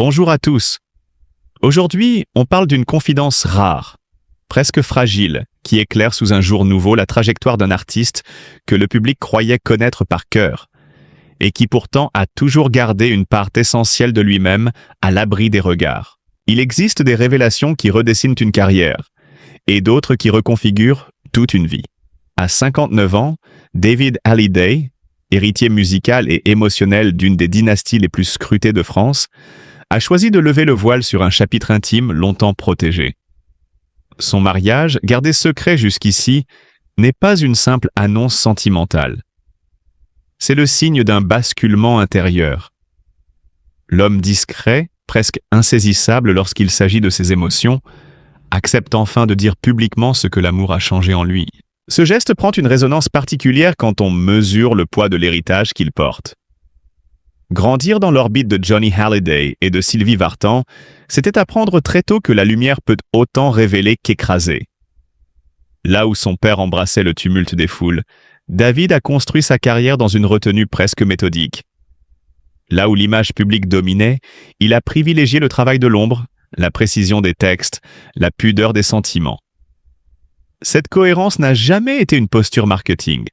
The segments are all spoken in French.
Bonjour à tous. Aujourd'hui, on parle d'une confidence rare, presque fragile, qui éclaire sous un jour nouveau la trajectoire d'un artiste que le public croyait connaître par cœur, et qui pourtant a toujours gardé une part essentielle de lui-même à l'abri des regards. Il existe des révélations qui redessinent une carrière, et d'autres qui reconfigurent toute une vie. À 59 ans, David Hallyday, héritier musical et émotionnel d'une des dynasties les plus scrutées de France, a choisi de lever le voile sur un chapitre intime longtemps protégé. Son mariage, gardé secret jusqu'ici, n'est pas une simple annonce sentimentale. C'est le signe d'un basculement intérieur. L'homme discret, presque insaisissable lorsqu'il s'agit de ses émotions, accepte enfin de dire publiquement ce que l'amour a changé en lui. Ce geste prend une résonance particulière quand on mesure le poids de l'héritage qu'il porte. Grandir dans l'orbite de Johnny Hallyday et de Sylvie Vartan, c'était apprendre très tôt que la lumière peut autant révéler qu'écraser. Là où son père embrassait le tumulte des foules, David a construit sa carrière dans une retenue presque méthodique. Là où l'image publique dominait, il a privilégié le travail de l'ombre, la précision des textes, la pudeur des sentiments. Cette cohérence n'a jamais été une posture marketing.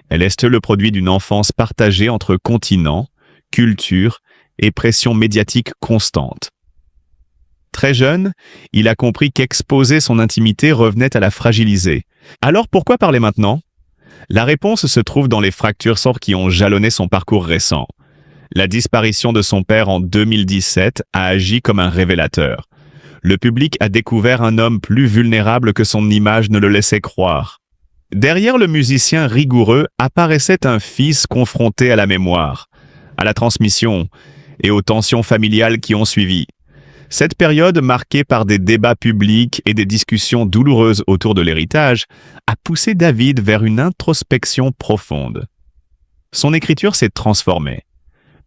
Elle est le produit d'une enfance partagée entre continents, culture et pression médiatique constante. Très jeune, il a compris qu'exposer son intimité revenait à la fragiliser. Alors pourquoi parler maintenant? La réponse se trouve dans les fractures qui ont jalonné son parcours récent. La disparition de son père en 2017 a agi comme un révélateur. Le public a découvert un homme plus vulnérable que son image ne le laissait croire. Derrière le musicien rigoureux apparaissait un fils confronté à la mémoire, à la transmission et aux tensions familiales qui ont suivi. Cette période, marquée par des débats publics et des discussions douloureuses autour de l'héritage, a poussé David vers une introspection profonde. Son écriture s'est transformée.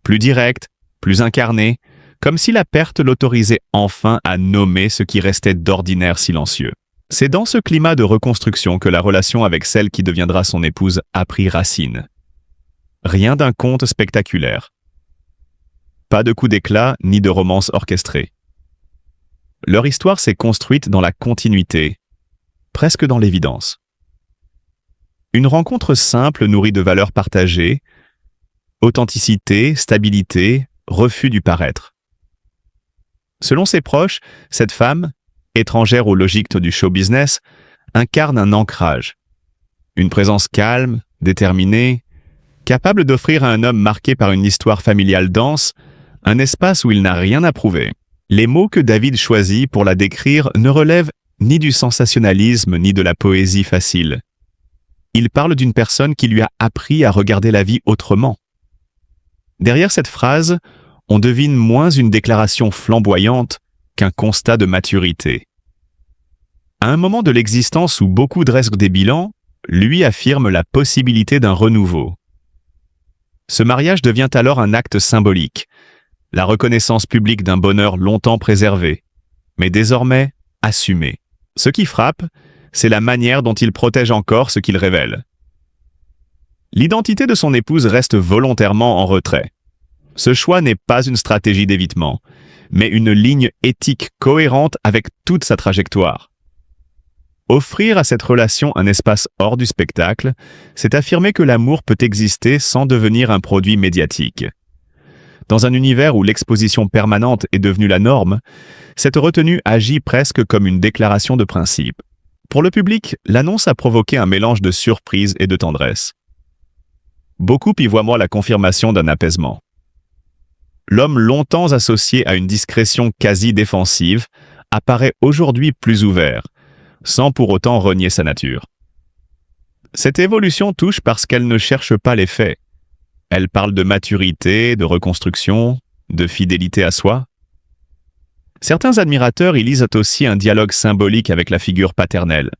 Plus directe, plus incarnée, comme si la perte l'autorisait enfin à nommer ce qui restait d'ordinaire silencieux. C'est dans ce climat de reconstruction que la relation avec celle qui deviendra son épouse a pris racine. Rien d'un conte spectaculaire. Pas de coups d'éclat ni de romance orchestrée. Leur histoire s'est construite dans la continuité, presque dans l'évidence. Une rencontre simple nourrie de valeurs partagées, authenticité, stabilité, refus du paraître. Selon ses proches, cette femme, étrangère aux logiques du show business, incarne un ancrage. Une présence calme, déterminée, capable d'offrir à un homme marqué par une histoire familiale dense, un espace où il n'a rien à prouver. Les mots que David choisit pour la décrire ne relèvent ni du sensationnalisme ni de la poésie facile. Il parle d'une personne qui lui a appris à regarder la vie autrement. Derrière cette phrase, on devine moins une déclaration flamboyante qu'un constat de maturité. À un moment de l'existence où beaucoup dressent des bilans, lui affirme la possibilité d'un renouveau. Ce mariage devient alors un acte symbolique, la reconnaissance publique d'un bonheur longtemps préservé, mais désormais assumé. Ce qui frappe, c'est la manière dont il protège encore ce qu'il révèle. L'identité de son épouse reste volontairement en retrait. Ce choix n'est pas une stratégie d'évitement, mais une ligne éthique cohérente avec toute sa trajectoire. Offrir à cette relation un espace hors du spectacle, c'est affirmer que l'amour peut exister sans devenir un produit médiatique. Dans un univers où l'exposition permanente est devenue la norme, cette retenue agit presque comme une déclaration de principe. Pour le public, l'annonce a provoqué un mélange de surprise et de tendresse. Beaucoup y voient la confirmation d'un apaisement. L'homme longtemps associé à une discrétion quasi défensive apparaît aujourd'hui plus ouvert, sans pour autant renier sa nature. Cette évolution touche parce qu'elle ne cherche pas les faits. Elle parle de maturité, de reconstruction, de fidélité à soi. Certains admirateurs y lisent aussi un dialogue symbolique avec la figure paternelle.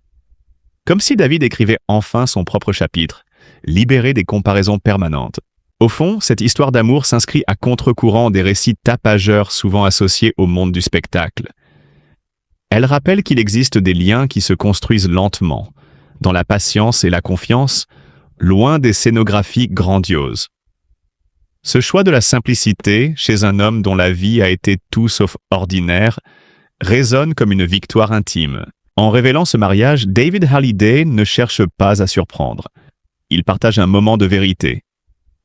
Comme si David écrivait enfin son propre chapitre, libéré des comparaisons permanentes. Au fond, cette histoire d'amour s'inscrit à contre-courant des récits tapageurs souvent associés au monde du spectacle. Elle rappelle qu'il existe des liens qui se construisent lentement, dans la patience et la confiance, loin des scénographies grandioses. Ce choix de la simplicité, chez un homme dont la vie a été tout sauf ordinaire, résonne comme une victoire intime. En révélant ce mariage, David Hallyday ne cherche pas à surprendre. Il partage un moment de vérité.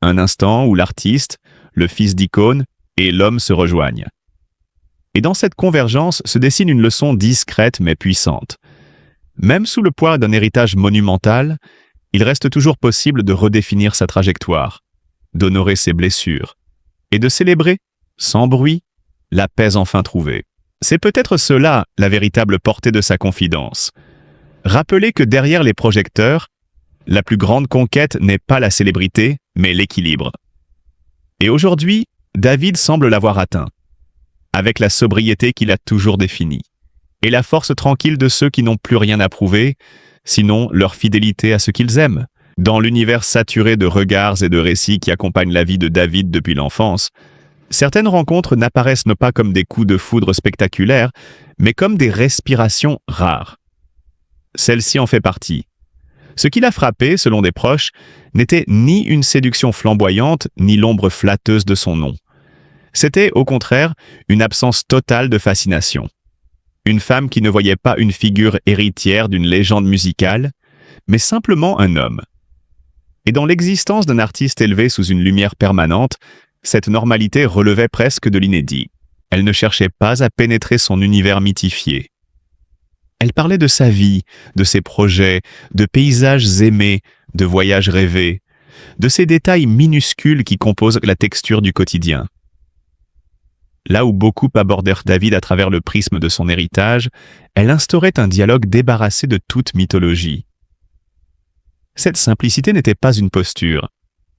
Un instant où l'artiste, le fils d'icône, et l'homme se rejoignent. Et dans cette convergence se dessine une leçon discrète mais puissante. Même sous le poids d'un héritage monumental, il reste toujours possible de redéfinir sa trajectoire, d'honorer ses blessures, et de célébrer, sans bruit, la paix enfin trouvée. C'est peut-être cela la véritable portée de sa confidence. Rappeler que derrière les projecteurs, la plus grande conquête n'est pas la célébrité, mais l'équilibre. Et aujourd'hui, David semble l'avoir atteint, avec la sobriété qu'il a toujours définie, et la force tranquille de ceux qui n'ont plus rien à prouver, sinon leur fidélité à ce qu'ils aiment. Dans l'univers saturé de regards et de récits qui accompagnent la vie de David depuis l'enfance, certaines rencontres n'apparaissent non pas comme des coups de foudre spectaculaires, mais comme des respirations rares. Celle-ci en fait partie. Ce qui l'a frappé, selon des proches, n'était ni une séduction flamboyante, ni l'ombre flatteuse de son nom. C'était, au contraire, une absence totale de fascination. Une femme qui ne voyait pas une figure héritière d'une légende musicale, mais simplement un homme. Et dans l'existence d'un artiste élevé sous une lumière permanente, cette normalité relevait presque de l'inédit. Elle ne cherchait pas à pénétrer son univers mythifié. Elle parlait de sa vie, de ses projets, de paysages aimés, de voyages rêvés, de ces détails minuscules qui composent la texture du quotidien. Là où beaucoup abordèrent David à travers le prisme de son héritage, elle instaurait un dialogue débarrassé de toute mythologie. Cette simplicité n'était pas une posture,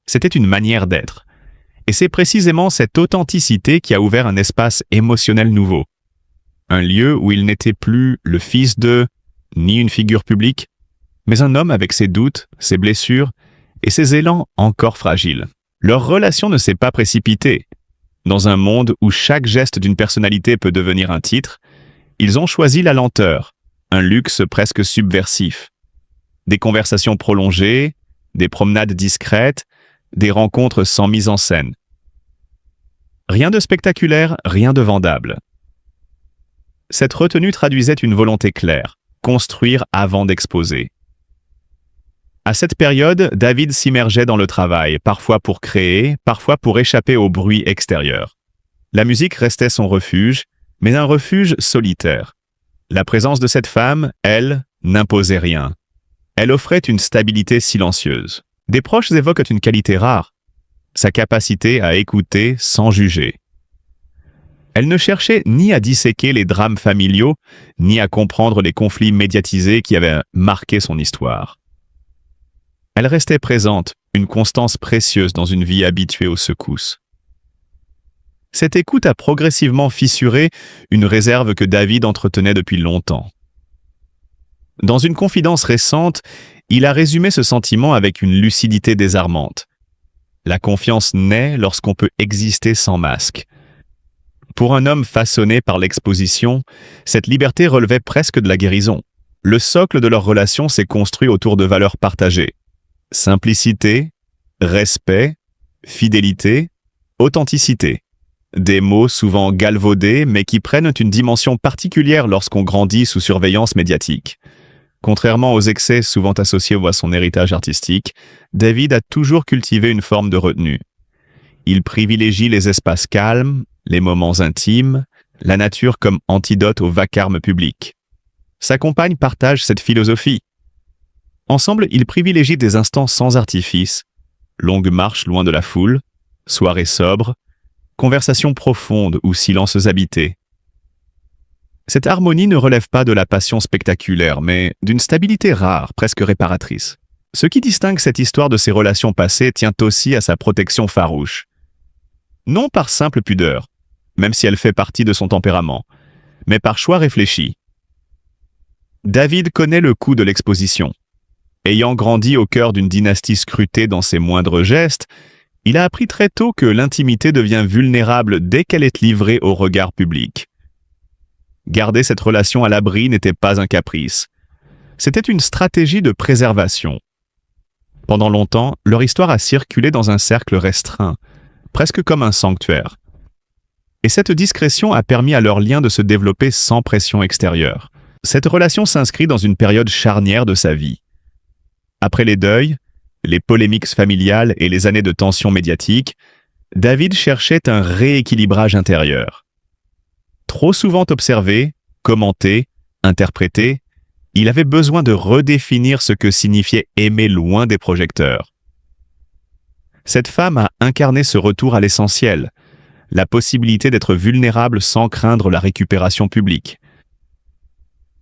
c'était une manière d'être. Et c'est précisément cette authenticité qui a ouvert un espace émotionnel nouveau. Un lieu où il n'était plus le fils de, ni une figure publique, mais un homme avec ses doutes, ses blessures et ses élans encore fragiles. Leur relation ne s'est pas précipitée. Dans un monde où chaque geste d'une personnalité peut devenir un titre, ils ont choisi la lenteur, un luxe presque subversif. Des conversations prolongées, des promenades discrètes, des rencontres sans mise en scène. Rien de spectaculaire, rien de vendable. Cette retenue traduisait une volonté claire, construire avant d'exposer. À cette période, David s'immergeait dans le travail, parfois pour créer, parfois pour échapper au bruit extérieur. La musique restait son refuge, mais un refuge solitaire. La présence de cette femme, elle, n'imposait rien. Elle offrait une stabilité silencieuse. Des proches évoquent une qualité rare, sa capacité à écouter sans juger. Elle ne cherchait ni à disséquer les drames familiaux, ni à comprendre les conflits médiatisés qui avaient marqué son histoire. Elle restait présente, une constance précieuse dans une vie habituée aux secousses. Cette écoute a progressivement fissuré une réserve que David entretenait depuis longtemps. Dans une confidence récente, il a résumé ce sentiment avec une lucidité désarmante. La confiance naît lorsqu'on peut exister sans masque. Pour un homme façonné par l'exposition, cette liberté relevait presque de la guérison. Le socle de leur relation s'est construit autour de valeurs partagées. Simplicité, respect, fidélité, authenticité. Des mots souvent galvaudés, mais qui prennent une dimension particulière lorsqu'on grandit sous surveillance médiatique. Contrairement aux excès souvent associés à son héritage artistique, David a toujours cultivé une forme de retenue. Il privilégie les espaces calmes, les moments intimes, la nature comme antidote au vacarme public. Sa compagne partage cette philosophie. Ensemble, ils privilégient des instants sans artifice, longues marches loin de la foule, soirées sobres, conversations profondes ou silences habités. Cette harmonie ne relève pas de la passion spectaculaire, mais d'une stabilité rare, presque réparatrice. Ce qui distingue cette histoire de ses relations passées tient aussi à sa protection farouche. Non par simple pudeur, même si elle fait partie de son tempérament, mais par choix réfléchi. David connaît le coût de l'exposition. Ayant grandi au cœur d'une dynastie scrutée dans ses moindres gestes, il a appris très tôt que l'intimité devient vulnérable dès qu'elle est livrée au regard public. Garder cette relation à l'abri n'était pas un caprice. C'était une stratégie de préservation. Pendant longtemps, leur histoire a circulé dans un cercle restreint, presque comme un sanctuaire. Et cette discrétion a permis à leur lien de se développer sans pression extérieure. Cette relation s'inscrit dans une période charnière de sa vie. Après les deuils, les polémiques familiales et les années de tension médiatique, David cherchait un rééquilibrage intérieur. Trop souvent observé, commenté, interprété, il avait besoin de redéfinir ce que signifiait aimer loin des projecteurs. Cette femme a incarné ce retour à l'essentiel, la possibilité d'être vulnérable sans craindre la récupération publique.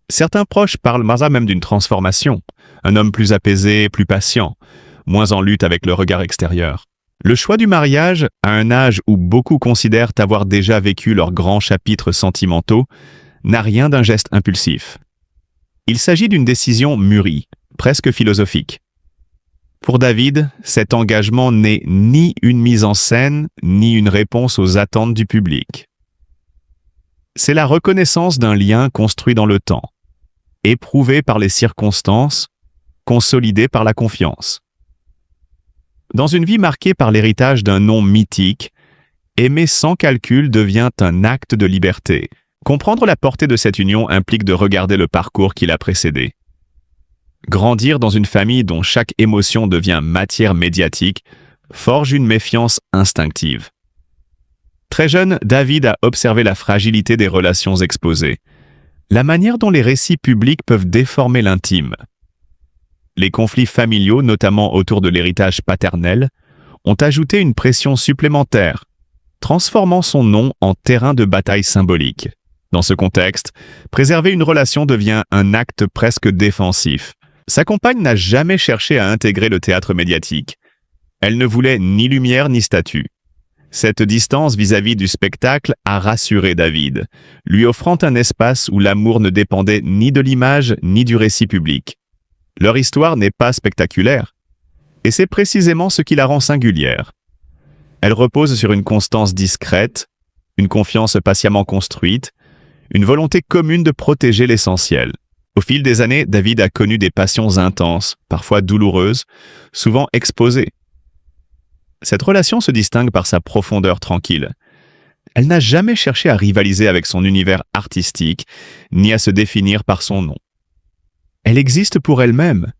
Certains proches parlent même d'une transformation, un homme plus apaisé, plus patient, moins en lutte avec le regard extérieur. Le choix du mariage, à un âge où beaucoup considèrent avoir déjà vécu leurs grands chapitres sentimentaux, n'a rien d'un geste impulsif. Il s'agit d'une décision mûrie, presque philosophique. Pour David, cet engagement n'est ni une mise en scène, ni une réponse aux attentes du public. C'est la reconnaissance d'un lien construit dans le temps, éprouvé par les circonstances, consolidé par la confiance. Dans une vie marquée par l'héritage d'un nom mythique, aimer sans calcul devient un acte de liberté. Comprendre la portée de cette union implique de regarder le parcours qui l'a précédé. Grandir dans une famille dont chaque émotion devient matière médiatique forge une méfiance instinctive. Très jeune, David a observé la fragilité des relations exposées, la manière dont les récits publics peuvent déformer l'intime. Les conflits familiaux, notamment autour de l'héritage paternel, ont ajouté une pression supplémentaire, transformant son nom en terrain de bataille symbolique. Dans ce contexte, préserver une relation devient un acte presque défensif. Sa compagne n'a jamais cherché à intégrer le théâtre médiatique. Elle ne voulait ni lumière ni statut. Cette distance vis-à-vis du spectacle a rassuré David, lui offrant un espace où l'amour ne dépendait ni de l'image ni du récit public. Leur histoire n'est pas spectaculaire, et c'est précisément ce qui la rend singulière. Elle repose sur une constance discrète, une confiance patiemment construite, une volonté commune de protéger l'essentiel. Au fil des années, David a connu des passions intenses, parfois douloureuses, souvent exposées. Cette relation se distingue par sa profondeur tranquille. Elle n'a jamais cherché à rivaliser avec son univers artistique, ni à se définir par son nom. Elle existe pour elle-même,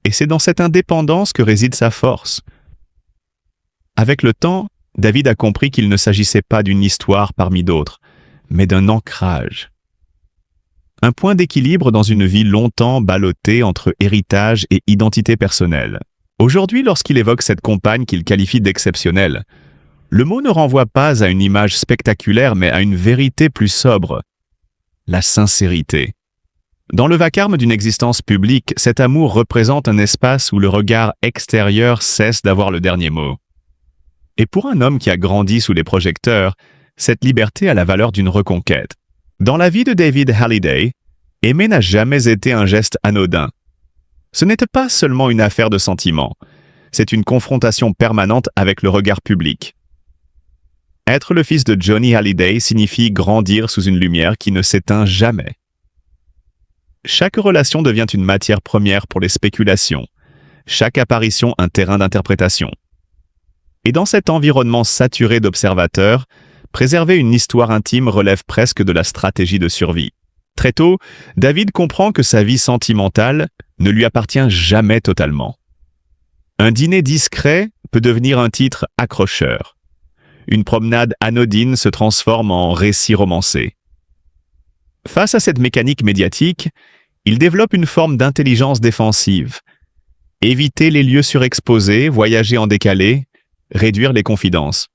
et c'est dans cette indépendance que réside sa force. Avec le temps, David a compris qu'il ne s'agissait pas d'une histoire parmi d'autres, mais d'un ancrage. Un point d'équilibre dans une vie longtemps ballottée entre héritage et identité personnelle. Aujourd'hui, lorsqu'il évoque cette compagne qu'il qualifie d'exceptionnelle, le mot ne renvoie pas à une image spectaculaire, mais à une vérité plus sobre, la sincérité. Dans le vacarme d'une existence publique, cet amour représente un espace où le regard extérieur cesse d'avoir le dernier mot. Et pour un homme qui a grandi sous les projecteurs, cette liberté a la valeur d'une reconquête. Dans la vie de David Halliday, aimer n'a jamais été un geste anodin. Ce n'était pas seulement une affaire de sentiments, c'est une confrontation permanente avec le regard public. Être le fils de Johnny Hallyday signifie grandir sous une lumière qui ne s'éteint jamais. Chaque relation devient une matière première pour les spéculations, chaque apparition un terrain d'interprétation. Et dans cet environnement saturé d'observateurs, préserver une histoire intime relève presque de la stratégie de survie. Très tôt, David comprend que sa vie sentimentale ne lui appartient jamais totalement. Un dîner discret peut devenir un titre accrocheur. Une promenade anodine se transforme en récit romancé. Face à cette mécanique médiatique, il développe une forme d'intelligence défensive. Éviter les lieux surexposés, voyager en décalé, réduire les confidences.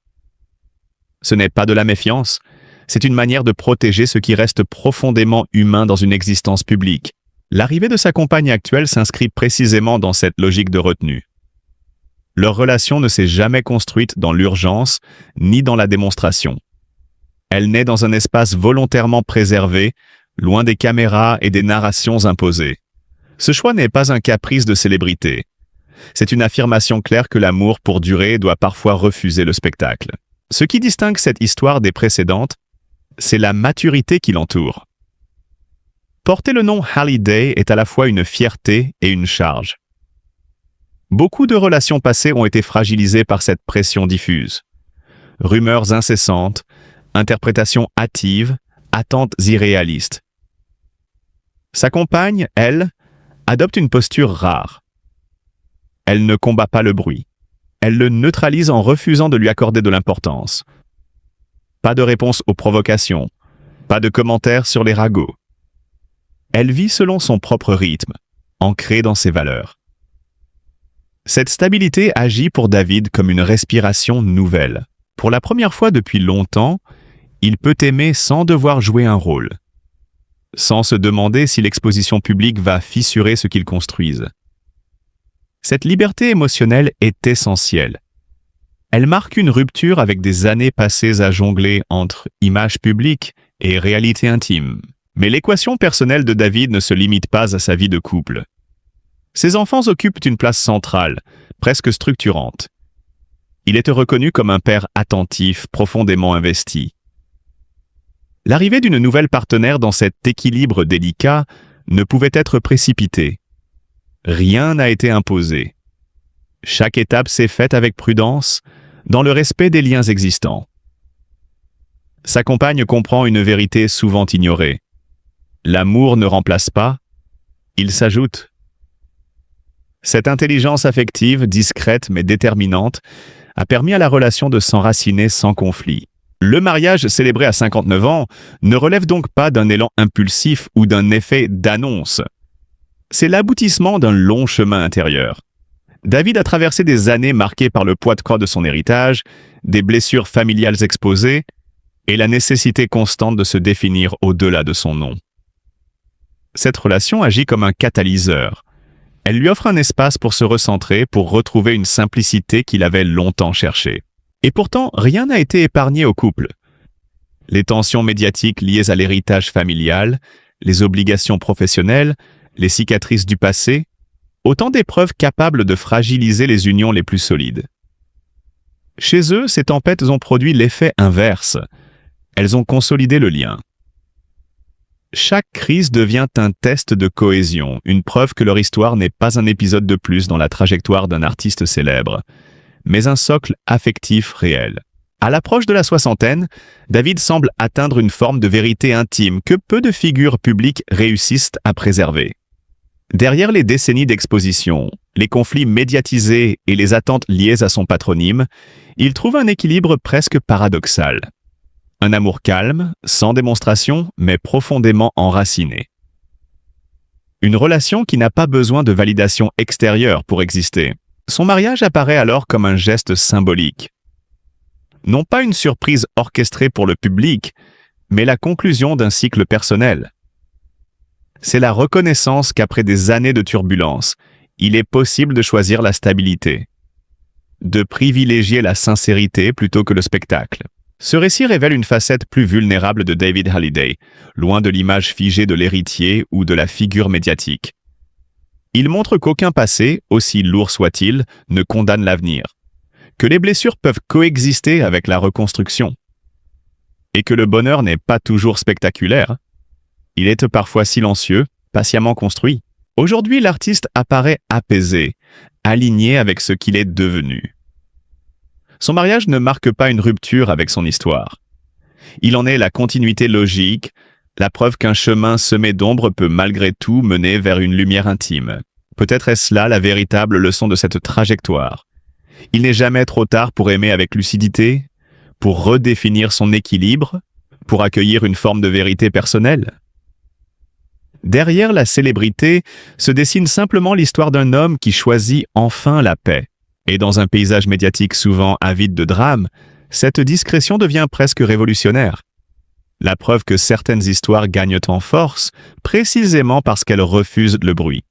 Ce n'est pas de la méfiance, c'est une manière de protéger ce qui reste profondément humain dans une existence publique. L'arrivée de sa compagne actuelle s'inscrit précisément dans cette logique de retenue. Leur relation ne s'est jamais construite dans l'urgence ni dans la démonstration. Elle naît dans un espace volontairement préservé, loin des caméras et des narrations imposées. Ce choix n'est pas un caprice de célébrité. C'est une affirmation claire que l'amour pour durer doit parfois refuser le spectacle. Ce qui distingue cette histoire des précédentes, c'est la maturité qui l'entoure. Porter le nom Halliday est à la fois une fierté et une charge. Beaucoup de relations passées ont été fragilisées par cette pression diffuse. rumeurs incessantes, interprétations hâtives, attentes irréalistes. Sa compagne, elle, adopte une posture rare. Elle ne combat pas le bruit. Elle le neutralise en refusant de lui accorder de l'importance. Pas de réponse aux provocations, pas de commentaires sur les ragots. Elle vit selon son propre rythme, ancrée dans ses valeurs. Cette stabilité agit pour David comme une respiration nouvelle. Pour la première fois depuis longtemps, il peut aimer sans devoir jouer un rôle, sans se demander si l'exposition publique va fissurer ce qu'il construise. Cette liberté émotionnelle est essentielle. Elle marque une rupture avec des années passées à jongler entre image publique et réalité intime. Mais l'équation personnelle de David ne se limite pas à sa vie de couple. Ses enfants occupent une place centrale, presque structurante. Il est reconnu comme un père attentif, profondément investi. L'arrivée d'une nouvelle partenaire dans cet équilibre délicat ne pouvait être précipitée. Rien n'a été imposé. Chaque étape s'est faite avec prudence, dans le respect des liens existants. Sa compagne comprend une vérité souvent ignorée. L'amour ne remplace pas, il s'ajoute. Cette intelligence affective, discrète mais déterminante, a permis à la relation de s'enraciner sans conflit. Le mariage célébré à 59 ans ne relève donc pas d'un élan impulsif ou d'un effet d'annonce. C'est l'aboutissement d'un long chemin intérieur. David a traversé des années marquées par le poids de corps de son héritage, des blessures familiales exposées et la nécessité constante de se définir au-delà de son nom. Cette relation agit comme un catalyseur. Elle lui offre un espace pour se recentrer, pour retrouver une simplicité qu'il avait longtemps cherchée. Et pourtant, rien n'a été épargné au couple. Les tensions médiatiques liées à l'héritage familial, les obligations professionnelles, les cicatrices du passé, autant d'épreuves capables de fragiliser les unions les plus solides. Chez eux, ces tempêtes ont produit l'effet inverse. Elles ont consolidé le lien. Chaque crise devient un test de cohésion, une preuve que leur histoire n'est pas un épisode de plus dans la trajectoire d'un artiste célèbre, mais un socle affectif réel. À l'approche de la soixantaine, David semble atteindre une forme de vérité intime que peu de figures publiques réussissent à préserver. Derrière les décennies d'exposition, les conflits médiatisés et les attentes liées à son patronyme, il trouve un équilibre presque paradoxal. Un amour calme, sans démonstration, mais profondément enraciné. Une relation qui n'a pas besoin de validation extérieure pour exister. Son mariage apparaît alors comme un geste symbolique. Non pas une surprise orchestrée pour le public, mais la conclusion d'un cycle personnel. C'est la reconnaissance qu'après des années de turbulence, il est possible de choisir la stabilité, de privilégier la sincérité plutôt que le spectacle. Ce récit révèle une facette plus vulnérable de David Hallyday, loin de l'image figée de l'héritier ou de la figure médiatique. Il montre qu'aucun passé, aussi lourd soit-il, ne condamne l'avenir, que les blessures peuvent coexister avec la reconstruction, et que le bonheur n'est pas toujours spectaculaire. Il est parfois silencieux, patiemment construit. Aujourd'hui, l'artiste apparaît apaisé, aligné avec ce qu'il est devenu. Son mariage ne marque pas une rupture avec son histoire. Il en est la continuité logique, la preuve qu'un chemin semé d'ombre peut malgré tout mener vers une lumière intime. Peut-être est-ce là la véritable leçon de cette trajectoire. Il n'est jamais trop tard pour aimer avec lucidité, pour redéfinir son équilibre, pour accueillir une forme de vérité personnelle. Derrière la célébrité se dessine simplement l'histoire d'un homme qui choisit enfin la paix. Et dans un paysage médiatique souvent avide de drame, cette discrétion devient presque révolutionnaire. La preuve que certaines histoires gagnent en force, précisément parce qu'elles refusent le bruit.